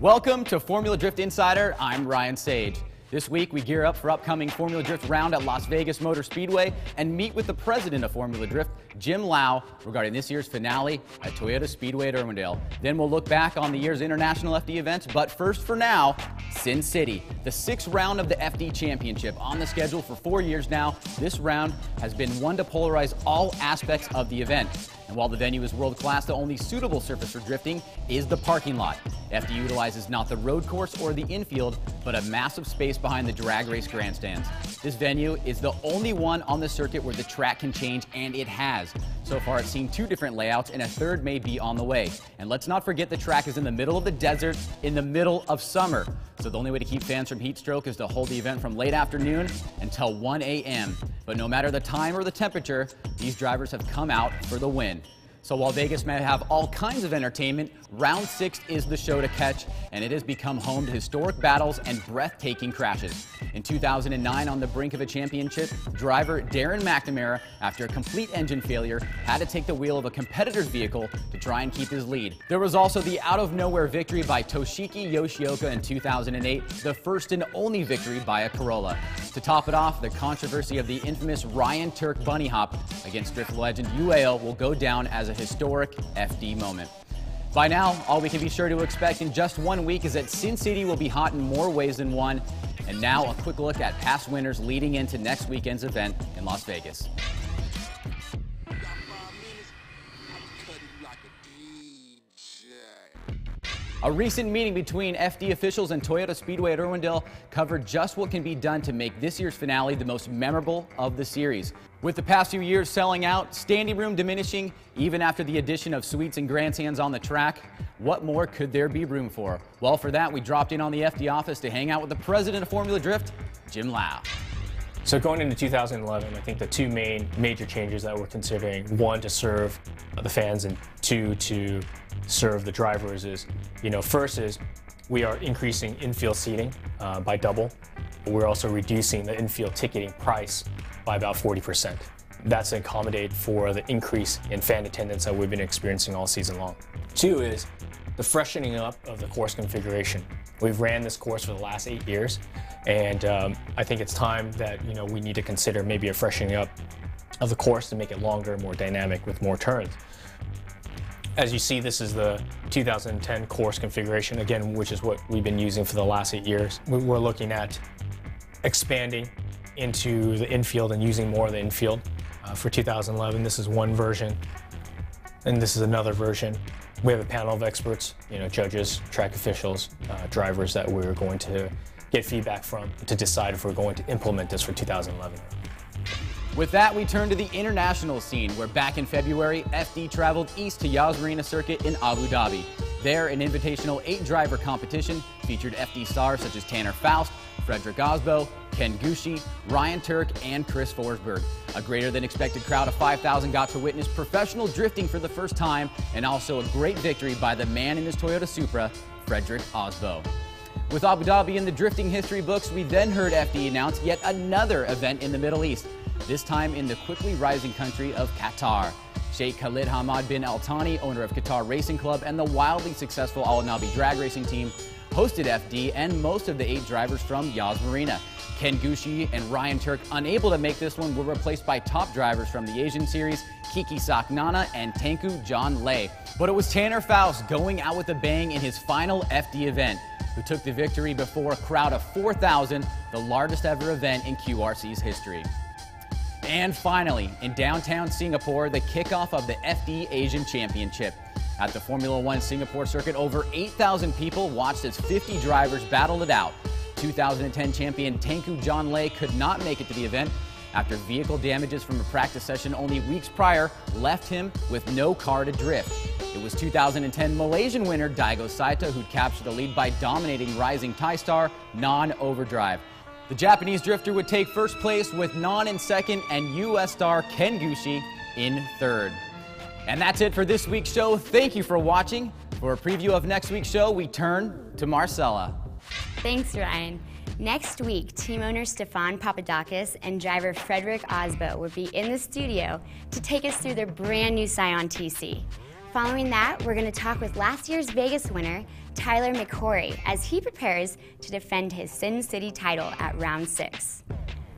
Welcome to Formula Drift Insider. I'm Ryan+sage. This week, we gear up for upcoming Formula Drift round at Las Vegas Motor Speedway and meet with the president of Formula Drift, Jim Liaw, regarding this year's finale at Toyota Speedway at Irwindale. Then we'll look back on the year's international FD events, but first for now, Sin City, the sixth round of the FD Championship. On the schedule for 4 years now, this round has been one to polarize all aspects of the event. And while the venue is world-class, the only suitable surface for drifting is the parking lot. FD utilizes not the road course or the infield, but a massive space behind the drag race grandstands. This venue is the only one on the circuit where the track can change, and it has. So far, it's seen 2 different layouts, and a third may be on the way. And let's not forget the track is in the middle of the desert, in the middle of summer. So the only way to keep fans from heat stroke is to hold the event from late afternoon until 1 a.m. But no matter the time or the temperature, these drivers have come out for the win. So while Vegas may have all kinds of entertainment, round 6 is the show to catch, and it has become home to historic battles and breathtaking crashes. In 2009, on the brink of a championship, driver Darren McNamara, after a complete engine failure, had to take the wheel of a competitor's vehicle to try and keep his lead. There was also the out-of-nowhere victory by Toshiki Yoshioka in 2008, the first and only victory by a Corolla. To top it off, the controversy of the infamous Ryan bunny+hop against drift legend UAO will go down as a historic FD moment. By now, all we can be sure to expect in just 1 week is that Sin City will be hot in more ways than one. And now a quick look at past winners leading into next weekend's event in Las Vegas. A recent meeting between FD officials and Toyota Speedway at Irwindale covered just what can be done to make this year's finale the most memorable of the series. With the past few years selling out, standing room diminishing, even after the addition of suites and grandstands on the track, what more could there be room for? Well, for that, we dropped in on the FD office to hang out with the president of Formula Drift, Jim Liaw. So going into 2011, I think the 2 major changes that we're considering, 1 to serve the fans and 2 to serve the drivers is, first is we are increasing infield seating by double. We're also reducing the infield ticketing price by about 40%. That's to accommodate for the increase in fan attendance that we've been experiencing all season long. 2 is the freshening up of the course configuration. We've ran this course for the last 8 years, and I think it's time that we need to consider maybe a freshening up of the course to make it longer, more dynamic with more turns. As you see, this is the 2010 course configuration, again, which is what we've been using for the last 8 years. We're looking at expanding into the infield and using more of the infield. For 2011, this is one version, and this is another version. We have a panel of experts, judges, track officials, drivers that we're going to get feedback from to decide if we're going to implement this for 2011. With that, we turn to the international scene, where back in February, FD traveled east to Yas Marina Circuit in Abu Dhabi. There, an invitational 8-driver competition featured FD stars such as Tanner Faust, Frederick Osbo, Ken Gushi, Ryan Turk, and Chris Forsberg. A greater than expected crowd of 5,000 got to witness professional drifting for the first time, and also a great victory by the man in his Toyota Supra, Frederick Osbo. With Abu Dhabi in the drifting history books, we then heard FD announce yet another event in the Middle East, this time in the quickly rising country of Qatar. Sheikh Khalid Hamad bin Al Thani, owner of Qatar Racing Club and the wildly successful Al Nabi drag racing team, hosted FD and most of the 8 drivers from Yas Marina. Ken Gushi and Ryan Turk, unable to make this one, were replaced by top drivers from the Asian Series, Kiki Saknana and Tanku John Lay. But it was Tanner Faust going out with a bang in his final FD event, who took the victory before a crowd of 4,000, the largest ever event in QRC's history. And finally, in downtown Singapore, the kickoff of the FD Asian Championship. At the Formula 1 Singapore circuit, over 8,000 people watched as 50 drivers battled it out. 2010 champion Tanku John Lay could not make it to the event after vehicle damages from a practice session only weeks prior left him with no car to drift. It was 2010 Malaysian winner Daigo Saito who'd captured the lead by dominating rising Thai star Non Overdrive. The Japanese drifter would take first place with Non in second and US star Ken Gushi in third. And that's it for this week's show. Thank you for watching. For a preview of next week's show, we turn to Marcella. Thanks, Ryan. Next week, team owner Stefan Papadakis and driver Frederick Osbo will be in the studio to take us through their brand new Scion TC. Following that, we're going to talk with last year's Vegas winner, Tyler McCory, as he prepares to defend his Sin City title at round 6.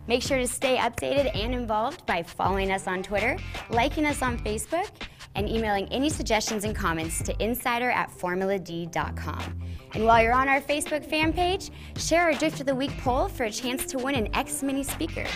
Make sure to stay updated and involved by following us on Twitter, liking us on Facebook, and emailing any suggestions and comments to insider@formula+d.com. And while you're on our Facebook fan page, share our Drift of the Week poll for a chance to win an X Mini speaker.